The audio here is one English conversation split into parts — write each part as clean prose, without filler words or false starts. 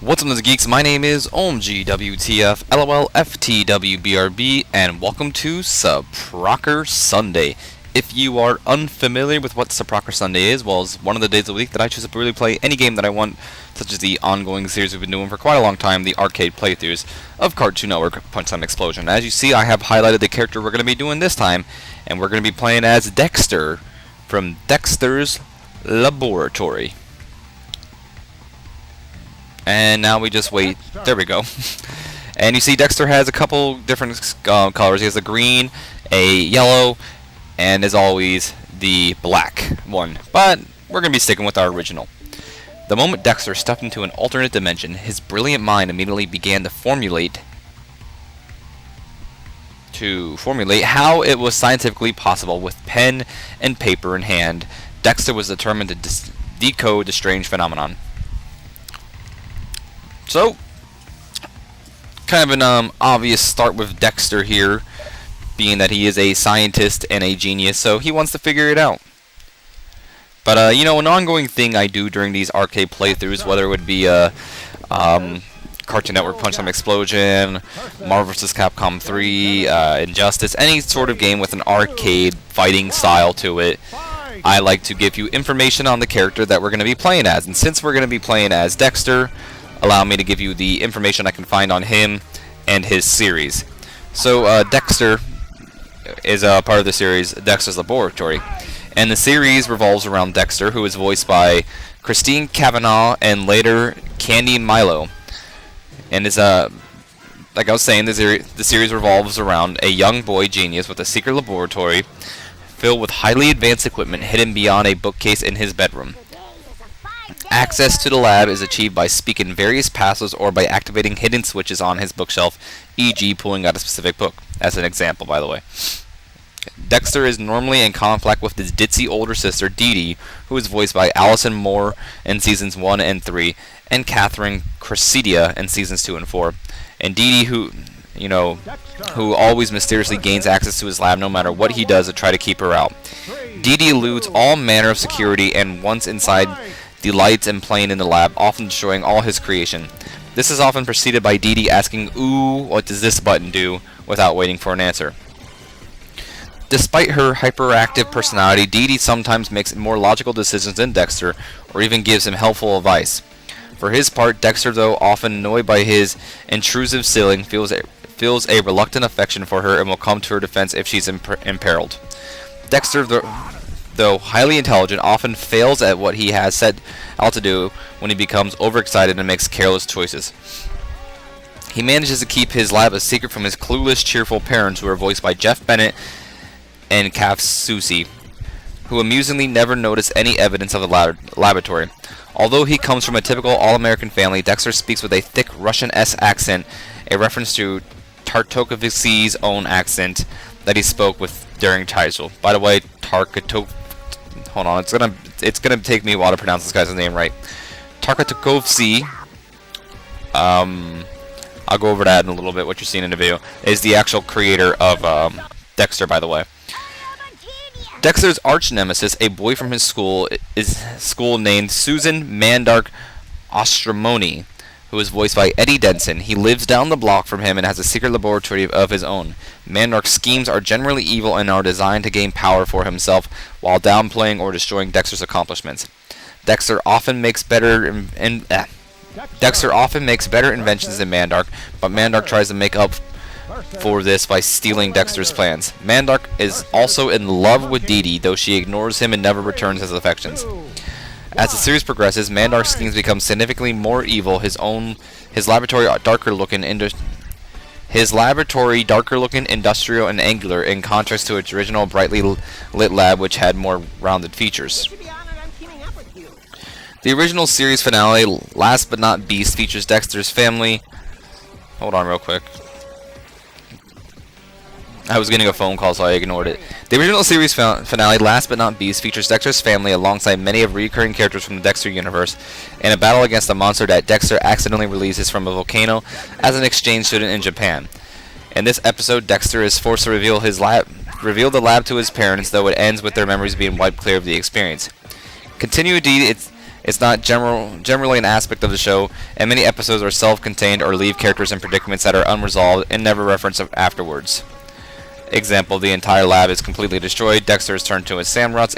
What's up, geeks? My name is OMGWTF, LOLFTWBRB, and welcome to Suprocker Sunday. If you are unfamiliar with what Suprocker Sunday is, well, it's one of the days of the week that I choose to really play any game that I want, such as the ongoing series we've been doing for quite a long time, the arcade playthroughs of Cartoon Network Punch Time Explosion. As you see, I have highlighted the character we're going to be doing this time, and we're going to be playing as Dexter from Dexter's Laboratory. And now we just wait. There we go. And you see Dexter has a couple different colors. He has a green, a yellow, and as always, the black one. But we're going to be sticking with our original. The moment Dexter stepped into an alternate dimension, his brilliant mind immediately began to formulate how it was scientifically possible. With pen and paper in hand, Dexter was determined to decode the strange phenomenon. So, kind of an obvious start with Dexter here, being that he is a scientist and a genius, so he wants to figure it out. But, you know, an ongoing thing I do during these arcade playthroughs, whether it would be Cartoon Network Punch Time Explosion, Marvel vs. Capcom 3, Injustice, any sort of game with an arcade fighting style to it, I like to give you information on the character that we're going to be playing as. And since we're going to be playing as Dexter, allow me to give you the information I can find on him and his series. So Dexter is a part of the series Dexter's Laboratory, and the series revolves around Dexter, who is voiced by Christine Cavanaugh and later Candy Milo. And is like I was saying, the series revolves around a young boy genius with a secret laboratory filled with highly advanced equipment hidden beyond a bookcase in his bedroom. Access to the lab is achieved by speaking various passwords or by activating hidden switches on his bookshelf, e.g. pulling out a specific book, as an example, by the way. Dexter is normally in conflict with his ditzy older sister, Dee Dee, who is voiced by Allison Moore in Seasons 1 and 3, and Catherine Cressidia in Seasons 2 and 4. And Dee Dee, who always mysteriously gains access to his lab no matter what he does to try to keep her out. Dee Dee eludes all manner of security and once inside delights in playing in the lab, often destroying all his creation. This is often preceded by Dee Dee asking, "Ooh, what does this button do?" without waiting for an answer. Despite her hyperactive personality, Dee Dee sometimes makes more logical decisions than Dexter, or even gives him helpful advice. For his part, Dexter, though often annoyed by his intrusive stealing, feels a reluctant affection for her and will come to her defense if she's imperiled. Dexter, though highly intelligent, often fails at what he has set out to do when he becomes overexcited and makes careless choices. He manages to keep his lab a secret from his clueless, cheerful parents, who are voiced by Jeff Bennett and Kath Soucie, who amusingly never notice any evidence of the laboratory. Although he comes from a typical all-American family, Dexter speaks with a thick Russian-esque accent, a reference to Tarkovsky's own accent that he spoke with during PTEXL. By the way, hold on, it's gonna take me a while to pronounce this guy's name right. Tarkovsky, I'll go over that in a little bit, what you're seeing in the video, is the actual creator of Dexter, by the way. Dexter's arch nemesis, a boy from his school, is named Susan Mandark Ostromoni, who is voiced by Eddie Denson. He lives down the block from him and has a secret laboratory of his own. Mandark's schemes are generally evil and are designed to gain power for himself while downplaying or destroying Dexter's accomplishments. Dexter often makes better inventions than Mandark, but Mandark tries to make up for this by stealing Dexter's plans. Mandark is also in love with Dee Dee, though she ignores him and never returns his affections. As the series progresses, Mandark's schemes become significantly more evil. His laboratory darker looking, industrial, and angular, in contrast to its original brightly lit lab, which had more rounded features. The original series finale, Last But Not Beast, features Dexter's family. Hold on real quick. I was getting a phone call, so I ignored it. The original series finale, Last But Not Beast, features Dexter's family alongside many of recurring characters from the Dexter universe in a battle against a monster that Dexter accidentally releases from a volcano as an exchange student in Japan. In this episode, Dexter is forced to reveal the lab to his parents, though it ends with their memories being wiped clear of the experience. Continuity It's not generally an aspect of the show, and many episodes are self-contained or leave characters in predicaments that are unresolved and never referenced afterwards. Example, the entire lab is completely destroyed. Dexter is turned to a shamrock?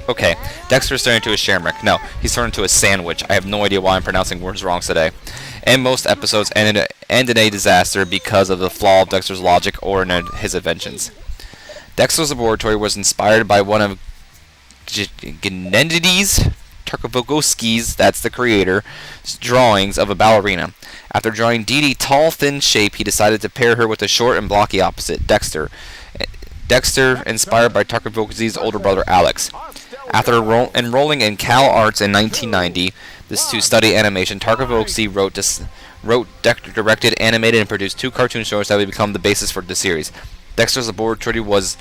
Okay. Dexter is turned into a shamrock. No, he's turned into a sandwich. I have no idea why I'm pronouncing words wrong today. And most episodes end in a disaster because of the flaw of Dexter's logic or in his inventions. Dexter's Laboratory was inspired by one of Gennady Tartakovsky's, that's the creator, drawings of a ballerina. After drawing Dee Dee's tall, thin shape, he decided to pair her with a short and blocky opposite, Dexter. Dexter, inspired by Tartakovsky's older brother Alex. After enrolling in Cal Arts in 1990 to study animation, Tartakovsky wrote, directed, animated, and produced 2 cartoon shorts that would become the basis for the series. Dexter's Laboratory was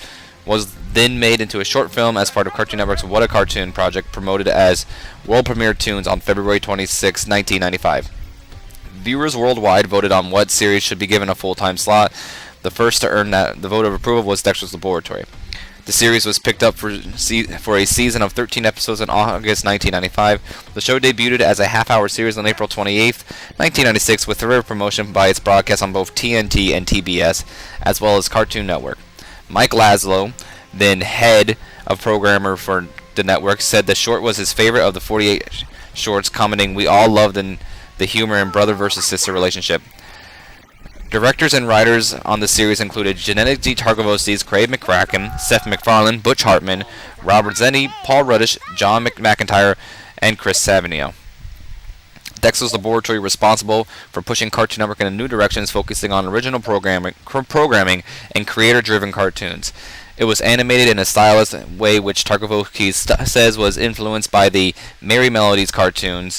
then made into a short film as part of Cartoon Network's What a Cartoon project, promoted as World Premiere Tunes on February 26, 1995. Viewers worldwide voted on what series should be given a full-time slot. The first to earn the vote of approval was Dexter's Laboratory. The series was picked up for a season of 13 episodes in August 1995. The show debuted as a half-hour series on April 28, 1996, with thorough promotion by its broadcast on both TNT and TBS, as well as Cartoon Network. Mike Laszlo, then head of programmer for the network, said the short was his favorite of the 48 shorts, commenting, "We all loved the humor and brother versus sister relationship." Directors and writers on the series included Gennady Tartakovsky's Craig McCracken, Seth MacFarlane, Butch Hartman, Robert Zenny, Paul Ruddish, John McIntyre, and Chris Savigno. Dexter's Laboratory responsible for pushing Cartoon Network in new directions, focusing on original programming and creator-driven cartoons. It was animated in a stylized way which Tartakovsky says was influenced by the Merry Melodies cartoon,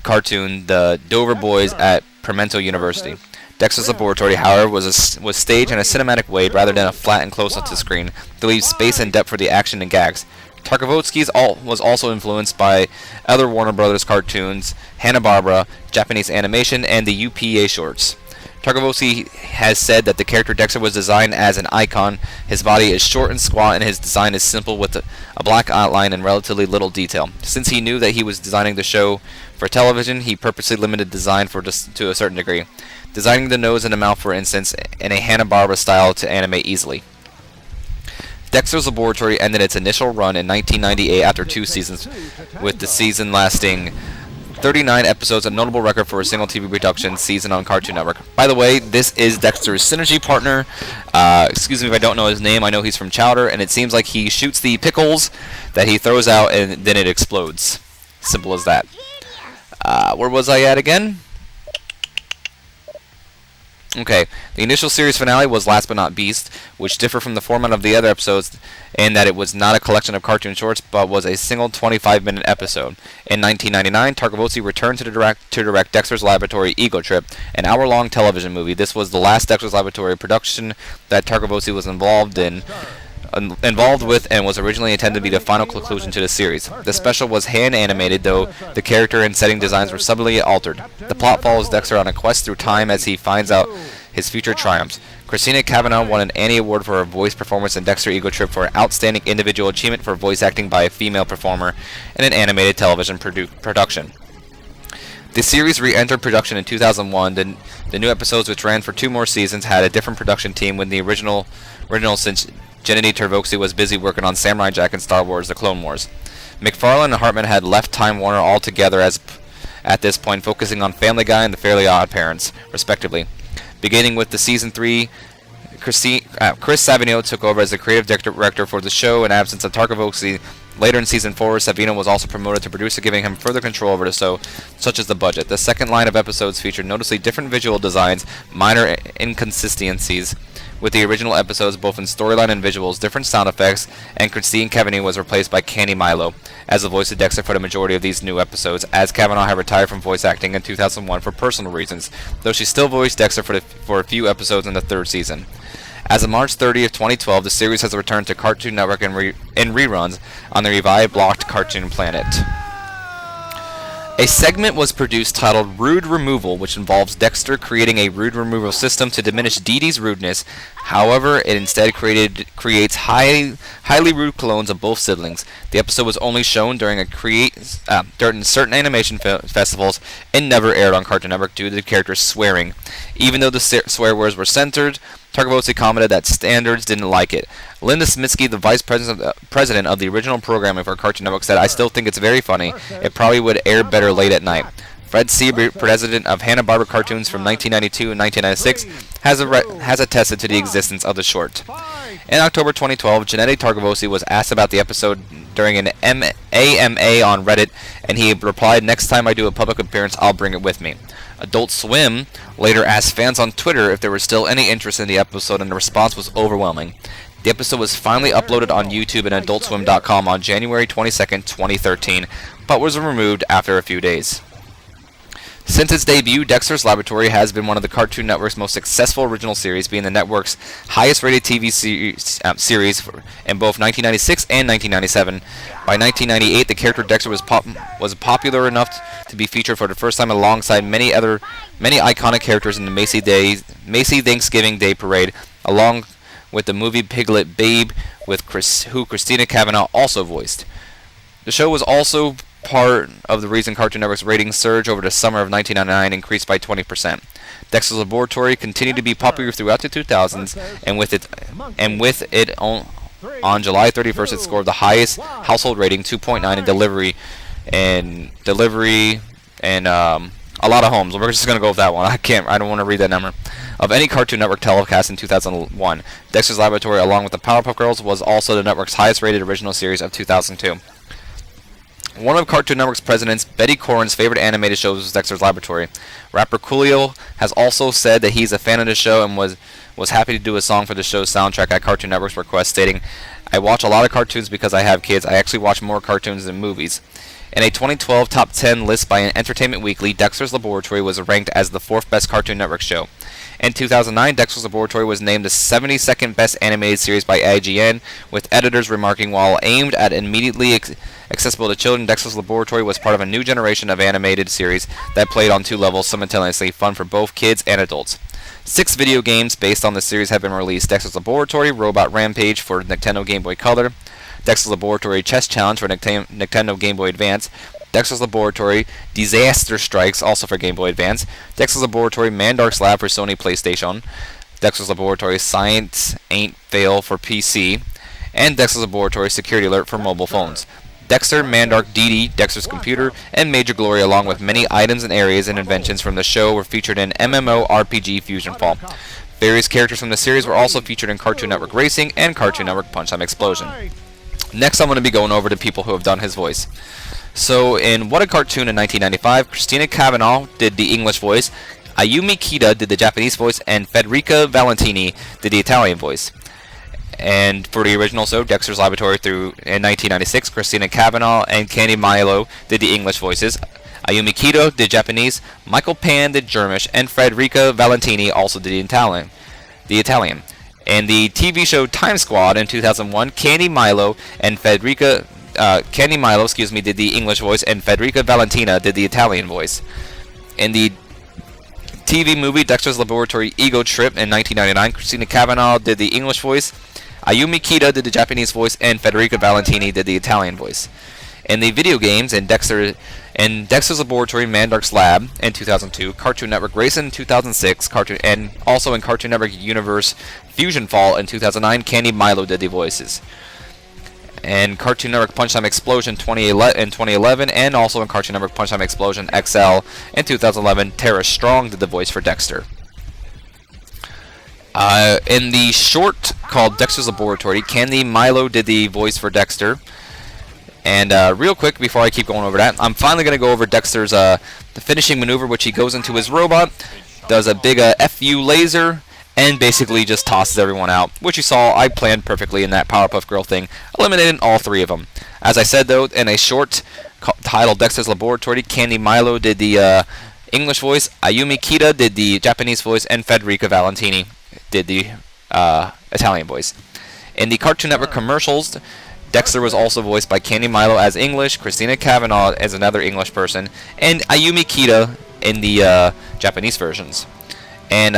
The Dover Boys at Pimento University. Dexter's Laboratory, however, was staged in a cinematic way rather than a flat and close-up to screen to leave space and depth for the action and gags. Tartakovsky was also influenced by other Warner Brothers cartoons, Hanna-Barbera, Japanese animation, and the UPA shorts. Tartakovsky has said that the character Dexter was designed as an icon. His body is short and squat, and his design is simple with a black outline and relatively little detail. Since he knew that he was designing the show for television, he purposely limited design to a certain degree, designing the nose and the mouth, for instance, in a Hanna-Barbera style to animate easily. Dexter's Laboratory ended its initial run in 1998 after 2 seasons, with the season lasting 39 episodes, a notable record for a single TV production season on Cartoon Network. By the way, this is Dexter's synergy partner. Excuse me if I don't know his name. I know he's from Chowder, and it seems like he shoots the pickles that he throws out, and then it explodes. Simple as that. Where was I at again? Okay, the initial series finale was Last But Not Beast, which differed from the format of the other episodes in that it was not a collection of cartoon shorts, but was a single 25-minute episode. In 1999, Tartakovsky returned to direct Dexter's Laboratory Ego Trip, an hour-long television movie. This was the last Dexter's Laboratory production that Tartakovsky was involved with, and was originally intended to be the final conclusion to the series. The special was hand-animated, though the character and setting designs were subtly altered. The plot follows Dexter on a quest through time as he finds out his future triumphs. Christina Cavanaugh won an Annie Award for her voice performance in Dexter Ego Trip for Outstanding Individual Achievement for voice acting by a female performer in an animated television production. The series re-entered production in 2001. The new episodes, which ran for 2 more seasons, had a different production team when the original since Gennady Tartakovsky was busy working on Samurai Jack and Star Wars: The Clone Wars. McFarlane and Hartman had left Time Warner altogether at this point, focusing on Family Guy and The Fairly Odd Parents, respectively. Beginning with the season 3, Chris Savigno took over as the creative director for the show in absence of Tartakovsky. Later in season 4, Savigno was also promoted to producer, giving him further control over the show, such as the budget. The second line of episodes featured noticeably different visual designs, minor inconsistencies with the original episodes, both in storyline and visuals, different sound effects, and Christine Cavanaugh was replaced by Candy Milo as the voice of Dexter for the majority of these new episodes, as Cavanaugh had retired from voice acting in 2001 for personal reasons, though she still voiced Dexter for a few episodes in the 3rd season. As of March 30th, 2012, the series has returned to Cartoon Network in reruns on the revived blocked Cartoon Planet. A segment was produced titled Rude Removal, which involves Dexter creating a rude removal system to diminish Dee Dee's rudeness. However, it instead creates highly rude clones of both siblings. The episode was only shown during certain animation festivals and never aired on Cartoon Network due to the characters swearing. Even though the swear words were censored, Tarkovsky commented that standards didn't like it. Linda Smitsky, the vice president of the original programming for Cartoon Network, said, "I still think it's very funny. It probably would air better late at night." Fred Seibert, president of Hanna-Barbera Cartoons from 1992 and 1996, has attested to the existence of the short. In October 2012, Gennady Tarkovsky was asked about the episode during an AMA on Reddit, and he replied, "Next time I do a public appearance, I'll bring it with me." Adult Swim later asked fans on Twitter if there was still any interest in the episode, and the response was overwhelming. The episode was finally uploaded on YouTube and AdultSwim.com on January 22nd, 2013, but was removed after a few days. Since its debut, Dexter's Laboratory has been one of the Cartoon Network's most successful original series, being the network's highest-rated TV series in both 1996 and 1997. By 1998, the character Dexter was popular enough to be featured for the first time alongside many iconic characters in the Macy Thanksgiving Day Parade, along with the movie Piglet Babe, who Christina Cavanaugh also voiced. The show was also part of the reason Cartoon Network's ratings surged over the summer of 1999, increased by 20%. Dexter's Laboratory continued to be popular throughout the 2000s, and with it on July 31st, it scored the highest household rating, 2.9, in delivery and a lot of homes. We're just gonna go with that one. I don't want to read that number. Of any Cartoon Network telecast in 2001, Dexter's Laboratory, along with the Powerpuff Girls, was also the network's highest-rated original series of 2002. One of Cartoon Network's presidents, Betty Corin's favorite animated shows was Dexter's Laboratory. Rapper Coolio has also said that he's a fan of the show and was happy to do a song for the show's soundtrack at Cartoon Network's request, stating, "I watch a lot of cartoons because I have kids. I actually watch more cartoons than movies." In a 2012 top 10 list by Entertainment Weekly, Dexter's Laboratory was ranked as the 4th best Cartoon Network show. In 2009, Dexter's Laboratory was named the 72nd best animated series by IGN, with editors remarking, while aimed at immediately accessible to children, Dexter's Laboratory was part of a new generation of animated series that played on two levels simultaneously, fun for both kids and adults. 6 video games based on the series have been released: Dexter's Laboratory, Robot Rampage for Nintendo Game Boy Color, Dexter's Laboratory Chess Challenge for Nintendo Game Boy Advance, Dexter's Laboratory Disaster Strikes, also for Game Boy Advance, Dexter's Laboratory Mandark's Lab for Sony PlayStation, Dexter's Laboratory Science Ain't Fail for PC, and Dexter's Laboratory Security Alert for mobile phones. Dexter, Mandark, Dee Dee, Dexter's Computer, and Major Glory, along with many items and areas and inventions from the show, were featured in MMORPG Fusion Fall. Various characters from the series were also featured in Cartoon Network Racing and Cartoon Network Punch Time Explosion. Next, I'm going to be going over to people who have done his voice. So, in What a Cartoon in 1995, Christina Cavanaugh did the English voice, Ayumi Kita did the Japanese voice, and Federica Valentini did the Italian voice. And for the original show, Dexter's Laboratory, in 1996, Christina Cavanaugh and Candy Milo did the English voices. Ayumi Kita did Japanese, Michael Pan did German, and Federica Valentini also did the Italian. In the TV show Time Squad in 2001, Candy Milo, did the English voice, and Federica Valentina did the Italian voice. In the TV movie Dexter's Laboratory Ego Trip in 1999, Christina Cavanaugh did the English voice, Ayumi Kita did the Japanese voice, and Federica Valentini did the Italian voice. In the video games, in Dexter's Laboratory Mandark's Lab in 2002, Cartoon Network Racing in 2006, and also in Cartoon Network Universe Fusion Fall in 2009, Candy Milo did the voices. And Cartoon Network Punch Time Explosion in 2011, and also in Cartoon Network Punch Time Explosion XL in 2011, Tara Strong did the voice for Dexter. In the short called Dexter's Laboratory, Candy Milo did the voice for Dexter. And real quick, before I keep going over that, I'm finally going to go over Dexter's the finishing maneuver, which he goes into his robot, does a big FU laser, and basically just tosses everyone out, which you saw I planned perfectly in that Powerpuff Girl thing, eliminating all 3 of them. As I said, though, in a short titled Dexter's Laboratory, Candy Milo did the English voice, Ayumi Kita did the Japanese voice, and Federica Valentini did the Italian voice. In the Cartoon Network commercials, Dexter was also voiced by Candy Milo as English, Christina Cavanaugh as another English person, and Ayumi Kita in the Japanese versions. And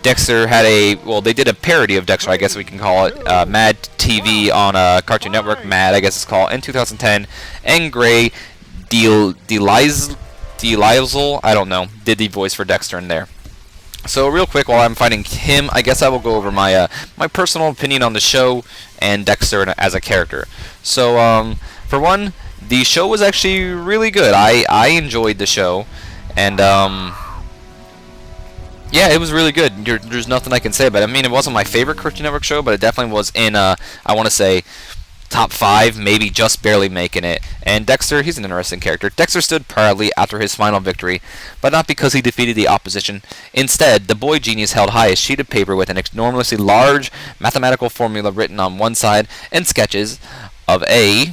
Dexter had they did a parody of Dexter, I guess we can call it, Mad TV on Cartoon Network, Mad, I guess it's called, in 2010, and Gray Delisle, I don't know, did the voice for Dexter in there. So real quick, while I'm finding him, I guess I will go over my my personal opinion on the show and Dexter as a character. So for one, the show was actually really good. I enjoyed the show, and yeah, it was really good. There's nothing I can say about it. I mean, it wasn't my favorite Cartoon Network show, but it definitely was in I want to say top 5, maybe just barely making it. And Dexter, he's an interesting character. Dexter stood proudly after his final victory, but not because he defeated the opposition. Instead, the boy genius held high a sheet of paper with an enormously large mathematical formula written on one side and sketches of a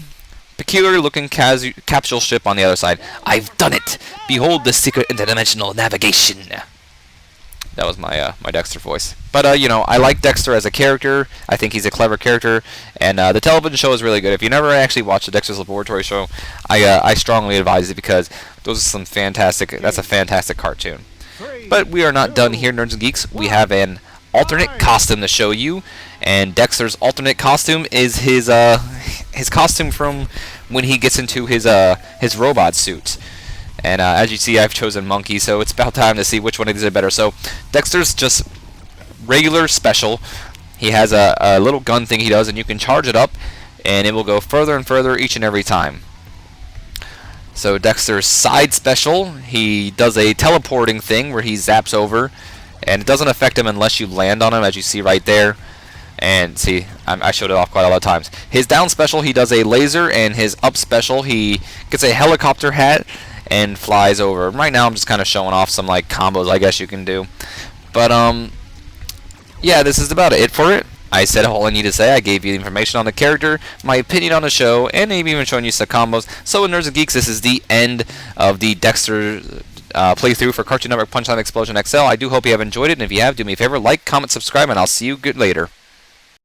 peculiar-looking capsule ship on the other side. "I've done it! Behold the secret interdimensional navigation!" That was my my Dexter voice. But you know, I like Dexter as a character. I think he's a clever character, and the television show is really good. If you never actually watched the Dexter's Laboratory show, I strongly advise it, because those are some fantastic. That's a fantastic cartoon. But we are not done here, Nerds and Geeks. We have an alternate costume to show you, and Dexter's alternate costume is his costume from when he gets into his robot suit. And as you see, I've chosen Monkey, so it's about time to see which one of these are better. So Dexter's just regular special. He has a little gun thing he does, and you can charge it up, and it will go further and further each and every time. So Dexter's side special, he does a teleporting thing where he zaps over, and it doesn't affect him unless you land on him, as you see right there. And see, I showed it off quite a lot of times. His down special, he does a laser, and his up special, he gets a helicopter hat and flies over. Right now I'm just kind of showing off some like combos I guess you can do. But yeah, this is about it for it. I said all I need to say. I gave you the information on the character, my opinion on the show, and maybe even showing you some combos. So in Nerds and Geeks, this is the end of the Dexter playthrough for Cartoon Network Punchline Explosion XL. I do hope you have enjoyed it, and if you have, do me a favor, like, comment, subscribe, and I'll see you good later.